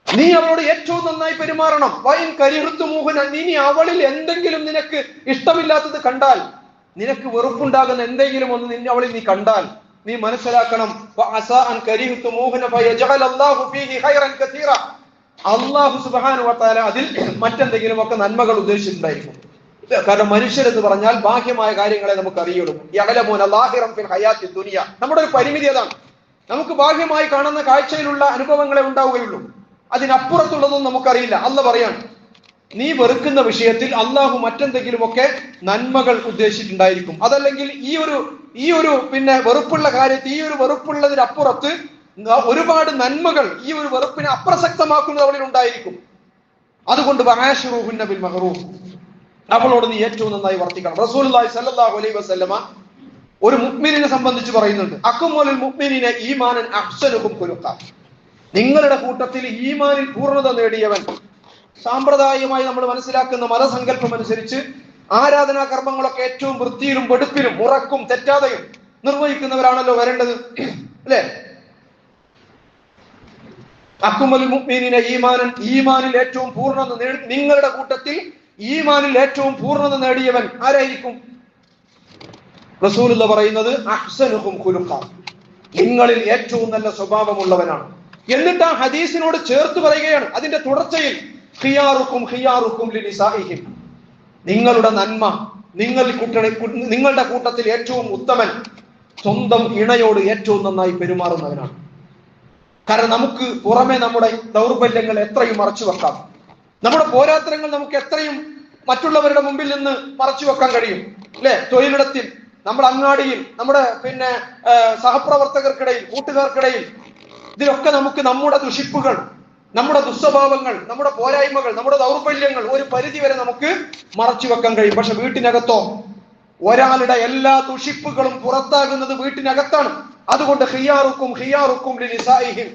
നീ അവളോട് ഏറ്റവും നന്നായി പെരുമാറണം. വഇൻ കരിഹ്തുമൂഹുന്ന, നീ അവളിൽ എന്തെങ്കിലും നിനക്ക് ഇഷ്ടമില്ലാത്തത് കണ്ടാൽ, നിനക്ക് വെറുപ്പുണ്ടാകുന്ന എന്തെങ്കിലും ഒന്ന് അവളിൽ നീ കണ്ടാൽ, നീ മനസ്സിലാക്കണം ഫഅസാ അൻ കരിഹ്തുമൂഹുന്ന ഫയജ്അൽ അല്ലാഹു ഫീഹി ഖൈറൻ കസീറ. അല്ലാഹു സുബ്ഹാനഹു വ തആല അതിൽ മറ്റെന്തെങ്കിലും ഒക്കെ നന്മകൾ ഉദ്ദേശിച്ചിട്ടുണ്ടായിരിക്കും. കാരണം മനുഷ്യരെന്ന് പറഞ്ഞാൽ ബാഹ്യമായ കാര്യങ്ങളെ നമുക്ക് അറിയുള്ളൂ. യഅലമൂന ളാഹിറൻ ഫിൽ ഹയാത്തി ദുനിയ. നമ്മുടെ ഒരു പരിമിതി അതാണ്. നമുക്ക് ബാഹ്യമായി കാണുന്ന കാഴ്ചയിലുള്ള അനുഭവങ്ങളെ ഉണ്ടാവുകയുള്ളൂ, അതിനപ്പുറത്തുള്ളതൊന്നും നമുക്കറിയില്ല. അല്ലാഹു പറയാണ്, നീ വെറുക്കുന്ന വിഷയത്തിൽ അള്ളാഹു മറ്റെന്തെങ്കിലുമൊക്കെ നന്മകൾ ഉദ്ദേശിച്ചിട്ടുണ്ടായിരിക്കും. അതല്ലെങ്കിൽ ഈ ഒരു പിന്നെ വെറുപ്പുള്ള കാര്യത്തിൽ, ഈ ഒരു വെറുപ്പുള്ളതിനപ്പുറത്ത് ഒരുപാട് നന്മകൾ ഈ ഒരു വെറുപ്പിനെ അപ്രസക്തമാക്കുന്നത് അവളിൽ ഉണ്ടായിരിക്കും. അതുകൊണ്ട് വആശിറൂഹുന്ന ബിൽ മഅറൂഫ്, അവളോട് നീ ഏറ്റവും നന്നായി വർത്തിക്കണം. റസൂലുള്ളാഹി സ്വല്ലല്ലാഹു അലൈഹി വസല്ലമ ഒരു മുഅ്മിനിനെ സംബന്ധിച്ച് പറയുന്നുണ്ട്, അക്മലുൽ മുഅ്മിനീന ഈമാനൻ അഹ്സനുഹും ഖുലുഖ. നിങ്ങളുടെ കൂട്ടത്തിൽ ഈമാനിൽ പൂർണ്ണത നേടിയവൻ, സാമ്പ്രദായികമായി നമ്മൾ മനസ്സിലാക്കുന്ന മതസങ്കല്പം അനുസരിച്ച് ആരാധനാ കർമ്മങ്ങളൊക്കെ ഏറ്റവും വൃത്തിയിലും വെടുപ്പിലും ഉറക്കും തെറ്റാതെയും നിർവഹിക്കുന്നവരാണല്ലോ വരേണ്ടത്, അല്ലെ? അക്മലുൽ മുഅ്മിനീന ഈമാനൻ, ഈമാനിൽ ഏറ്റവും പൂർണ്ണത നിങ്ങളുടെ കൂട്ടത്തിൽ ഈമാനിൽ ഏറ്റവും പൂർണ്ണത നേടിയവൻ ആരായിരിക്കും? റസൂലുള്ളാഹി പറയുന്നത് അഹ്സനുഹും ഖുലുഖ, നിങ്ങളിൽ ഏറ്റവും നല്ല സ്വഭാവമുള്ളവനാണ്. എന്നിട്ട് ആ ഹദീസിനോട് ചേർത്ത് പറയുകയാണ് അതിന്റെ തുടർച്ചയിൽ, ഖിയാറുക്കും ഖിയാറുക്കും ലിനിസാഇഹിം, നിങ്ങളുടെ നന്മ, നിങ്ങളുടെ കൂട്ടത്തിൽ ഏറ്റവും ഉത്തമൻ സ്വന്തം ഇണയോട് ഏറ്റവും നന്നായി പെരുമാറുന്നവനാണ്. കാരണം നമുക്ക് പുറമെ നമ്മുടെ ദൗർബല്യങ്ങൾ എത്രയും മറച്ചു വെക്കാം, നമ്മുടെ പോരാത്തരങ്ങൾ നമുക്ക് എത്രയും മറ്റുള്ളവരുടെ മുമ്പിൽ നിന്ന് മറച്ചു വെക്കാൻ കഴിയും, അല്ലെ? തൊഴിലിടത്തിൽ, നമ്മുടെ അങ്ങാടിയിൽ, നമ്മുടെ പിന്നെ സഹപ്രവർത്തകർക്കിടയിൽ, കൂട്ടുകാർക്കിടയിൽ, ഇതിലൊക്കെ നമുക്ക് നമ്മുടെ ദുഷിപ്പുകൾ, നമ്മുടെ ദുസ്വഭാവങ്ങൾ, നമ്മുടെ പോരായ്മകൾ, നമ്മുടെ ദൗർബല്യങ്ങൾ ഒരു പരിധി വരെ നമുക്ക് മറച്ചു വെക്കാൻ കഴിയും. പക്ഷെ വീട്ടിനകത്തോ ഒരാളുടെ എല്ലാ ദുഷിപ്പുകളും പുറത്താകുന്നത് വീട്ടിനകത്താണ്. അതുകൊണ്ട് ഖിയാറുക്കും ഖിയാറുക്കും ലിനിസാഇഹിം,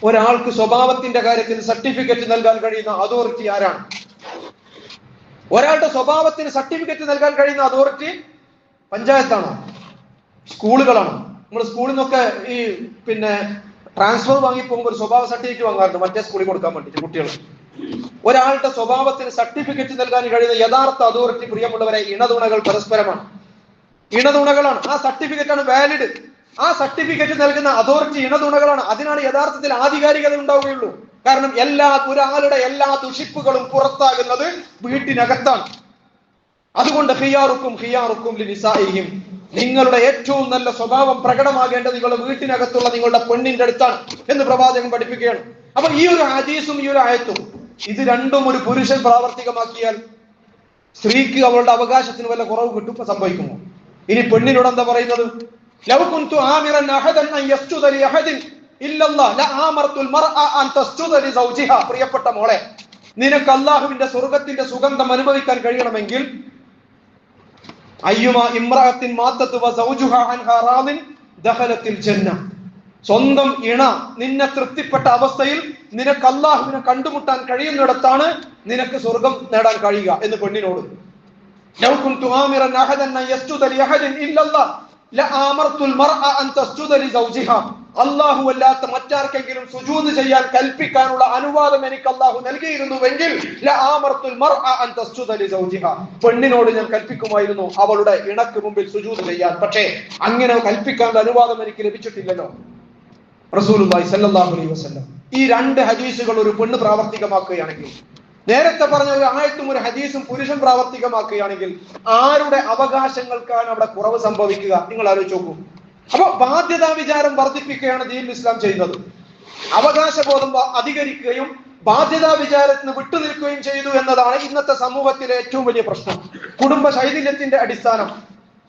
ഒരാൾക്ക് സ്വഭാവത്തിന്റെ കാര്യത്തിൽ സർട്ടിഫിക്കറ്റ് നൽകാൻ കഴിയുന്ന അതോറിറ്റി ആരാണ്? ഒരാളുടെ സ്വഭാവത്തിന് സർട്ടിഫിക്കറ്റ് നൽകാൻ കഴിയുന്ന അതോറിറ്റി പഞ്ചായത്താണോ? സ്കൂളുകളാണോ? നമ്മൾ സ്കൂളിൽ നിന്നൊക്കെ ഈ പിന്നെ ട്രാൻസ്ഫർ വാങ്ങി പോകുമ്പോൾ ഒരു സ്വഭാവ സർട്ടിഫിക്കറ്റ് വാങ്ങാറുണ്ട്, മറ്റേ സ്കൂളിൽ കൊടുക്കാൻ വേണ്ടിയിട്ട് കുട്ടികൾ. ഒരാളുടെ സ്വഭാവത്തിന് സർട്ടിഫിക്കറ്റ് നൽകാൻ കഴിയുന്ന യഥാർത്ഥ അതോറിറ്റി, പ്രിയമുള്ളവരെ, ഇണതുണകൾ പരസ്പരമാണ്, ഇണതുണകളാണ്. ആ സർട്ടിഫിക്കറ്റ് ആണ് വാലിഡ്. ആ സർട്ടിഫിക്കറ്റ് നൽകുന്ന അതോറിറ്റി ഇണതുണകളാണ്. അതിനാണ് യഥാർത്ഥത്തിൽ ആധികാരികത ഉണ്ടാവുകയുള്ളൂ. കാരണം ഒരാളുടെ എല്ലാ ദുഷിപ്പുകളും പുറത്താകുന്നത് വീട്ടിനകത്താണ്. അതുകൊണ്ട് ഖിയാറുക്കും ഖിയാറുക്കും ലിനിസാഇഹിം, നിങ്ങളുടെ ഏറ്റവും നല്ല സ്വഭാവം പ്രകടമാകേണ്ടത് നിങ്ങളുടെ വീട്ടിനകത്തുള്ള നിങ്ങളുടെ പെണ്ണിന്റെ അടുത്താണ് എന്ന് പ്രവാചകൻ പഠിപ്പിക്കുകയാണ്. അപ്പൊ ഈ ഒരു ഹദീസും ഈ ഒരു ആയത്തും, ഇത് രണ്ടും ഒരു പുരുഷൻ പ്രാവർത്തികമാക്കിയാൽ സ്ത്രീക്ക് അവളുടെ അവകാശത്തിന് വല്ല കുറവ് സംഭവിക്കുമോ? ഇനി പെണ്ണിനോട് എന്താ പറയുന്നത്? ലൗ കുന്തു ആമിറൻ അഹദൻ അൻ യസ്ജുദ ലി അഹദിൻ ഇല്ലല്ലാഹ് ലആമർതുൽ മർഅ അൻ തസ്ജുദ ലി സൗജിഹാ. പ്രിയപ്പെട്ട മോളെ, നിനക്ക് അല്ലാഹുവിന്റെ സ്വർഗ്ഗത്തിന്റെ സുഗന്ധം അനുഭവിക്കാൻ കഴിയണമെങ്കിൽ അയ്യുമാ ഇംറഅത്തിൻ മാത്തത് വ സൗജുഹാ അൻഹാ റാദിൻ ദഖലത്തിൽ ജന്ന, സ്വന്തം ഇണ നിന്നെ തൃപ്തിപ്പെട്ട അവസ്ഥയിൽ നിനക്ക് അല്ലാഹുവിനെ കണ്ടുമുട്ടാൻ കഴിയുന്നിടത്താണ് നിനക്ക് സ്വർഗം നേടാൻ കഴിയുക എന്ന് പെണ്ണിനോട്. ലൗ കുന്തു ആമിറൻ അഹദൻ അൻ യസ്ജുദ ലി അഹദിൻ ഇല്ലല്ലാഹ് ലആമർതുൽ മർഅ അൻ തസ്ജുദ ലി സൗജിഹാ. അല്ലാഹു അല്ലാത്ത മറ്റാർക്കെങ്കിലും സുജൂദ് ചെയ്യാൻ കൽപ്പിക്കാനുള്ള അനുവാദം എനിക്ക് അല്ലാഹു നൽകിയിരുന്നുവെങ്കിൽ ലആമർതുൽ മർഅ അൻ തസ്ജുദ ലി സൗജിഹാ, പെണ്ണിനോട് ഞാൻ കൽപ്പിക്കുമായിരുന്നു അവളുടെ ഇണക്ക് മുമ്പിൽ സുജൂദ് ചെയ്യാൻ. പക്ഷേ അങ്ങനെ കൽപ്പിക്കാനുള്ള അനുവാദം എനിക്ക് ലഭിച്ചിട്ടില്ലല്ലോ. റസൂലുള്ളാഹി സ്വല്ലല്ലാഹു അലൈഹി വസല്ലം ഈ രണ്ട് ഹദീസുകൾ ഒരു പെണ്ണ് പ്രാവർത്തികമാക്കുകയാണെങ്കിൽ, നേരത്തെ പറഞ്ഞ ഒരു ആയത്തും ഒരു ഹദീസും പുരുഷൻ പ്രാവർത്തികമാക്കുകയാണെങ്കിൽ ആരുടെ അവകാശങ്ങൾക്കാണ് അവിടെ കുറവ് സംഭവിക്കുക? നിങ്ങൾ ആലോചിച്ച് നോക്കൂ. അപ്പൊ ബാധ്യതാ വിചാരം വർദ്ധിപ്പിക്കുകയാണ് ദീനുൽ ഇസ്ലാം ചെയ്യുന്നത്. അവകാശബോധം അധികരിക്കുകയും ബാധ്യതാ വിചാരത്തിന് വിട്ടുനിൽക്കുകയും ചെയ്തു എന്നതാണ് ഇന്നത്തെ സമൂഹത്തിലെ ഏറ്റവും വലിയ പ്രശ്നം. കുടുംബ ശൈഥില്യത്തിന്റെ അടിസ്ഥാനം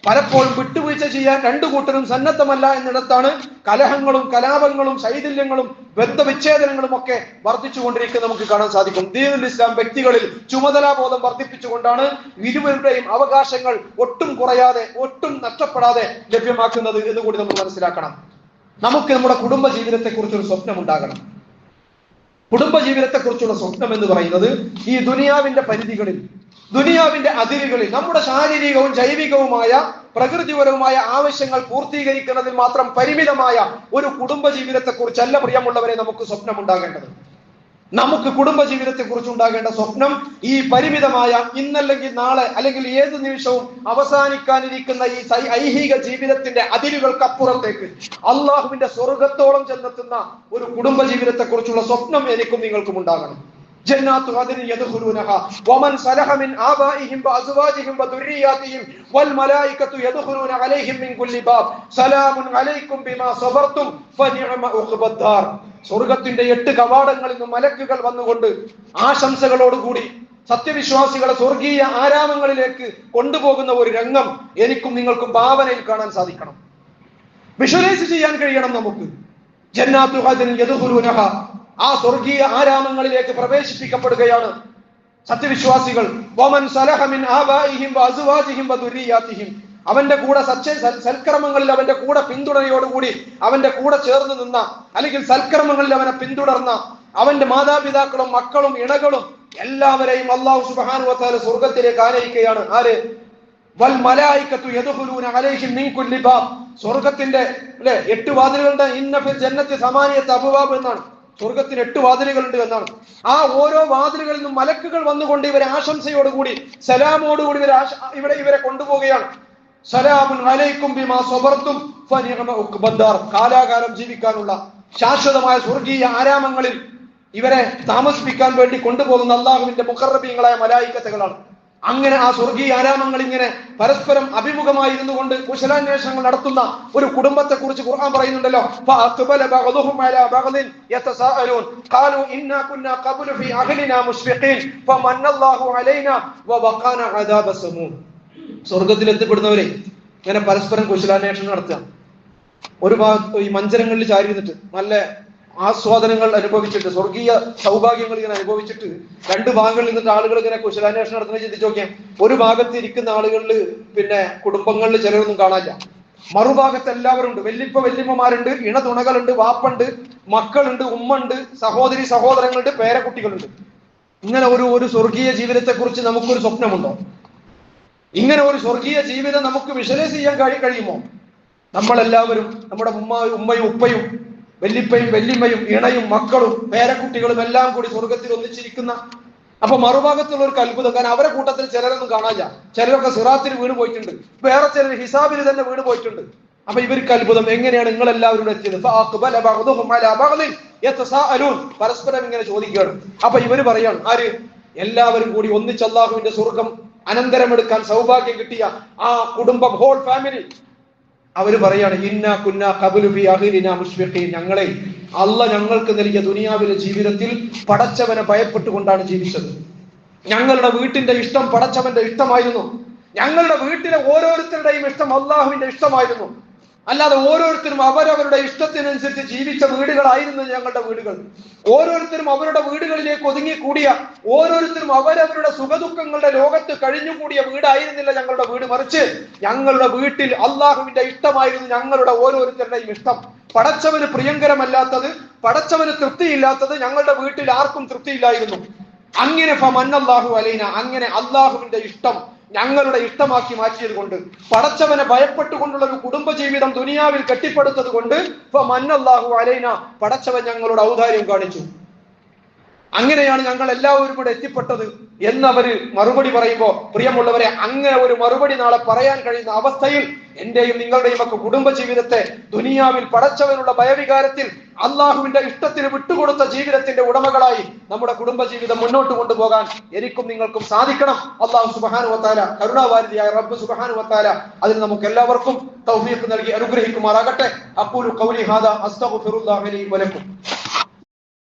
പലപ്പോഴും വിട്ടുവീഴ്ച ചെയ്യാൻ രണ്ടു കൂട്ടരും സന്നദ്ധമല്ല എന്നിടത്താണ് കലഹങ്ങളും കലാപങ്ങളും ശൈഥില്യങ്ങളും ബന്ധവിച്ഛേദനങ്ങളും ഒക്കെ വർദ്ധിച്ചുകൊണ്ടിരിക്കുന്നത് നമുക്ക് കാണാൻ സാധിക്കും. ദീനുൽ ഇസ്ലാം വ്യക്തികളിൽ ചുമതലാബോധം വർദ്ധിപ്പിച്ചുകൊണ്ടാണ് ഇരുവരുടെയും അവകാശങ്ങൾ ഒട്ടും കുറയാതെ ഒട്ടും നഷ്ടപ്പെടാതെ ലഭ്യമാക്കുന്നത് എന്ന് കൂടി നമ്മൾ മനസ്സിലാക്കണം. നമുക്ക് നമ്മുടെ കുടുംബ ജീവിതത്തെ കുറിച്ചൊരു സ്വപ്നം ഉണ്ടാകണം. കുടുംബ ജീവിതത്തെ കുറിച്ചുള്ള സ്വപ്നം എന്ന് പറയുന്നത് ഈ ദുനിയാവിന്റെ പരിധികളിൽ, ദുനിയാവിന്റെ അതിരുകളിൽ നമ്മുടെ ശാരീരികവും ജൈവികവുമായ പ്രകൃതിപരവുമായ ആവശ്യങ്ങൾ പൂർത്തീകരിക്കുന്നതിൽ മാത്രം പരിമിതമായ ഒരു കുടുംബ ജീവിതത്തെ കുറിച്ചല്ല പ്രിയമുള്ളവരെ നമുക്ക് സ്വപ്നം ഉണ്ടാകേണ്ടത്. നമുക്ക് കുടുംബ ജീവിതത്തെ കുറിച്ച് ഉണ്ടാകേണ്ട സ്വപ്നം ഈ പരിമിതമായ ഇന്നല്ലെങ്കിൽ നാളെ അല്ലെങ്കിൽ ഏത് നിമിഷവും അവസാനിക്കാനിരിക്കുന്ന ഈ ഐഹിക ജീവിതത്തിന്റെ അതിരുകൾക്കപ്പുറത്തേക്ക് അള്ളാഹുവിന്റെ സ്വർഗത്തോളം ചെന്നെത്തുന്ന ഒരു കുടുംബ ജീവിതത്തെ കുറിച്ചുള്ള സ്വപ്നം എനിക്കും നിങ്ങൾക്കും ഉണ്ടാകണം. ജന്നാത്തു അദ്നിൻ യദ്ഖുലൂനഹാ വമൻ സലഹ മിൻ ആബാഇഹിം വഅസ്വാജിഹിം വദുർരിയാതിഹിം വൽ മലായികതു യദ്ഖുലൂന അലൈഹിം മിൻ കുല്ലി ബാബ് സലാമുൻ അലൈക്കും ബിമാ സബർതും ഫനിഅമ ഉഖ്ബദ്ദാർ. സ്വർഗ്ഗത്തിന്റെ 8 കവാടങ്ങളിൽ നിന്ന് മലക്കുകൾ വന്നുകൊണ്ട് ആശംസകളോടുകൂടി സത്യവിശ്വാസികളെ സ്വർഗീയ ആരാമങ്ങളിലേക്ക് കൊണ്ടുപോകുന്ന ഒരു രംഗം എനിക്കും നിങ്ങൾക്കും ഭാവനയിൽ കാണാൻ സാധിക്കണം, വിഷ്വലൈസ് ചെയ്യാൻ കഴിയണം നമുക്ക്. ജന്നാത്തു അദ്നിൻ യദ്ഖുലൂനഹാ, ആ സ്വർഗീയ ആരാമങ്ങളിലേക്ക് പ്രവേശിപ്പിക്കപ്പെടുകയാണ് സത്യവിശ്വാസികൾ. വമൻ സലഹ മിൻ ആബാഇഹിം വഅസ്വാജിഹിം വദുർരിയാതിഹിം, അവന്റെ കൂടെ സൽക്കർമ്മങ്ങളിൽ അവന്റെ കൂടെ പിന്തുണയോടുകൂടി അവന്റെ കൂടെ ചേർന്ന് നിന്ന, അല്ലെങ്കിൽ സൽക്കർമ്മങ്ങളിൽ അവനെ പിന്തുടർന്ന അവന്റെ മാതാപിതാക്കളും മക്കളും ഇണകളും എല്ലാവരെയും അല്ലാഹു സുബ്ഹാനഹു വ തആല സ്വർഗ്ഗത്തിലേക്ക് ആനയിക്കുകയാണ്. ആര്? വൽ മലായികതു യദ്ഖുലൂന അലൈഹിം മിൻ കുല്ലി ബാബ്. സ്വർഗ്ഗത്തിന്റെ 8 വാതിലുകളുണ്ട്. ഇന്ന ഫിൽ ജന്നത്തി സമാനിയത്ത് അബ്വാബ് എന്നാണ്. സ്വർഗത്തിന് 8 വാതിലുകളുണ്ട് എന്നാണ്. ആ ഓരോ വാതിലുകളിൽ നിന്നും മലക്കുകൾ വന്നുകൊണ്ട് ഇവരെ ആശംസയോടുകൂടി സലാമോടുകൂടി ഇവരെ കൊണ്ടുപോവുകയാണ്. സലാമുൻ അലൈക്കും ബിമാ സബർതും ഫനിഅമ ഉഖ്ബദ്ദാർ. കാലാകാലം ജീവിക്കാനുള്ള ശാശ്വതമായ സ്വർഗീയ ആരാമങ്ങളിൽ ഇവരെ താമസിപ്പിക്കാൻ വേണ്ടി കൊണ്ടുപോകുന്ന അള്ളാഹുവിന്റെ മുഖറബീങ്ങളായ മലായികത്തുകളാണ്. അങ്ങനെ ആ സ്വർഗീയ ആരാമങ്ങൾ ഇങ്ങനെ പരസ്പരം അഭിമുഖമായിരുന്നു കൊണ്ട് കുശലാന്വേഷണങ്ങൾ നടത്തുന്ന ഒരു കുടുംബത്തെ കുറിച്ച് ഖുർആൻ പറയുന്നുണ്ടല്ലോ. ഫഅഖ്ബല ബഅദുഹും അലാ ബഅദിൻ യതസാഅലൂൻ ഖാലൂ ഇന്നാ കുന്നാ ഖബ്ലു ഫീ അഹ്ലിനാ മുശ്ഫിഖീൻ ഫമന്നല്ലാഹു അലൈനാ വവഖാന അദാബ സമൂം. സ്വർഗ്ഗത്തിൽ എത്തിപ്പെടുന്നവരെ ഇങ്ങനെ പരസ്പരം കുശലാന്വേഷണം നടത്തുക. ഒരു ഈ മഞ്ചരങ്ങളിൽ ചാരി നിന്നിട്ട് നല്ല ആസ്വാദനങ്ങൾ അനുഭവിച്ചിട്ട് സ്വർഗീയ സൗഭാഗ്യങ്ങൾ ഇങ്ങനെ അനുഭവിച്ചിട്ട് 2 ഭാഗങ്ങളിൽ നിന്നിട്ട് ആളുകൾ ഇങ്ങനെ കുശലാന്വേഷണം നടത്തുന്നത് ചിന്തിച്ചു നോക്കിയാൽ, ഒരു ഭാഗത്ത് ഇരിക്കുന്ന ആളുകളിൽ പിന്നെ കുടുംബങ്ങളിൽ ചിലരൊന്നും കാണാനില്ല, മറുഭാഗത്ത് എല്ലാവരും ഉണ്ട്. വല്യമ്മമാരുണ്ട്, ഇണതുണകളുണ്ട്, വാപ്പുണ്ട്, മക്കളുണ്ട്, ഉമ്മുണ്ട്, സഹോദരി സഹോദരങ്ങളുണ്ട്, പേരക്കുട്ടികളുണ്ട്. ഇങ്ങനെ ഒരു സ്വർഗീയ ജീവിതത്തെ കുറിച്ച് നമുക്കൊരു സ്വപ്നമുണ്ടോ? ഇങ്ങനെ ഒരു സ്വർഗീയ ജീവിതം നമുക്ക് വിഷ്വലൈസ് ചെയ്യാൻ കഴിയുമോ? നമ്മളെല്ലാവരും നമ്മുടെ ഉമ്മയും ഉപ്പയും വല്ലിപ്പയും വല്ലിമ്മയും ഇണയും മക്കളും പേരക്കുട്ടികളും എല്ലാം കൂടി സ്വർഗത്തിൽ ഒന്നിച്ചിരിക്കുന്ന. അപ്പൊ മറുഭാഗത്തുള്ള ഒരു അത്ഭുതം, കാരണം അവരെ കൂട്ടത്തിൽ ചിലരൊന്നും കാണാനില്ല. ചിലരൊക്കെ സിറാത്തിൽ വീണ് പോയിട്ടുണ്ട്, വേറെ ചിലർ ഹിസാബിൽ തന്നെ വീണ് പോയിട്ടുണ്ട്. അപ്പൊ ഇവർക്ക് അത്ഭുതം, എങ്ങനെയാണ് നിങ്ങൾ എല്ലാവരും എത്തിയത്? പരസ്പരം ഇങ്ങനെ ചോദിക്കുകയാണ്. അപ്പൊ ഇവര് പറയാണ്, ആര്? എല്ലാവരും കൂടി ഒന്നിച്ച് അല്ലാഹുവിന്റെ സ്വർഗം അനന്തരമെടുക്കാൻ സൗഭാഗ്യം കിട്ടിയ ആ കുടുംബം, ഹോൾ ഫാമിലി. അവര് പറയാണ്, ഇന്നാ കുന്നാ ഖബ്ലു ഫീ അഹ്ലിനാ മുശ്ഫിഖീൻ. ഞങ്ങളെ ഞങ്ങൾക്ക് നൽകിയ ദുനിയാവിലെ ജീവിതത്തിൽ പടച്ചവനെ ഭയപ്പെട്ടുകൊണ്ടാണ് ജീവിച്ചത്. ഞങ്ങളുടെ വീട്ടിന്റെ ഇഷ്ടം പടച്ചവന്റെ ഇഷ്ടമായിരുന്നു. ഞങ്ങളുടെ വീട്ടിലെ ഓരോരുത്തരുടെയും ഇഷ്ടം അള്ളാഹുവിന്റെ ഇഷ്ടമായിരുന്നു. അല്ലാതെ ഓരോരുത്തരും അവരവരുടെ ഇഷ്ടത്തിനനുസരിച്ച് ജീവിച്ച വീടുകളായിരുന്നു ഞങ്ങളുടെ വീടുകൾ. ഓരോരുത്തരും അവരുടെ വീടുകളിലേക്ക് ഒതുങ്ങിക്കൂടിയ, ഓരോരുത്തരും അവരവരുടെ സുഖദുഃഖങ്ങളുടെ ലോകത്ത് കഴിഞ്ഞുകൂടിയ വീടായിരുന്നില്ല ഞങ്ങളുടെ വീട്. മറിച്ച് ഞങ്ങളുടെ വീട്ടിൽ അള്ളാഹുവിന്റെ ഇഷ്ടമായിരുന്നു ഞങ്ങളുടെ ഓരോരുത്തരുടെയും ഇഷ്ടം. പടച്ചവന് പ്രിയങ്കരമല്ലാത്തത്, പടച്ചവന് തൃപ്തിയില്ലാത്തത് ഞങ്ങളുടെ വീട്ടിൽ ആർക്കും തൃപ്തിയില്ലായിരുന്നു. അങ്ങനെ ഫമന്നല്ലാഹു അലൈന, അങ്ങനെ അള്ളാഹുവിന്റെ ഇഷ്ടം ഞങ്ങളുടെ ഇഷ്ടമാക്കി മാറ്റിയത് കൊണ്ട്, പടച്ചവനെ ഭയപ്പെട്ടുകൊണ്ടുള്ള ഒരു കുടുംബ ജീവിതം ദുനിയാവിൽ കെട്ടിപ്പടുത്തത് കൊണ്ട് ഫമന്നല്ലാഹു അലൈന, പടച്ചവൻ ഞങ്ങളുടെ ഔദാര്യം കാണിച്ചു. അങ്ങനെയാണ് ഞങ്ങൾ എല്ലാവരും കൂടെ എത്തിപ്പെട്ടത് എന്നവര് മറുപടി പറയുമ്പോ, പ്രിയമുള്ളവരെ, അങ്ങനെ ഒരു മറുപടി നാളെ പറയാൻ കഴിയുന്ന അവസ്ഥയിൽ എന്റെയും നിങ്ങളുടെയും ഒക്കെ കുടുംബ ജീവിതത്തെ ദുനിയാവിൽ പടച്ചവനുള്ള ഭയവികാരത്തിൽ അള്ളാഹുവിന്റെ ഇഷ്ടത്തിന് വിട്ടുകൊടുത്ത ജീവിതത്തിന്റെ ഉടമകളായി നമ്മുടെ കുടുംബ ജീവിതം മുന്നോട്ട് കൊണ്ടുപോകാൻ എനിക്കും നിങ്ങൾക്കും സാധിക്കണം. അല്ലാഹു സുബ്ഹാനഹു വ തആല, കരുണാവാരിധിയായ റബ്ബ് സുബ്ഹാനഹു വ തആല അതിന് നമുക്ക് എല്ലാവർക്കും തൗഫീഖ് നൽകി അനുഗ്രഹിക്കുമാറാകട്ടെ. അഖൂലു ഖൗലി ഹാദാ അസ്തഗ്ഫിറുല്ലാഹ ലി വലക്കും.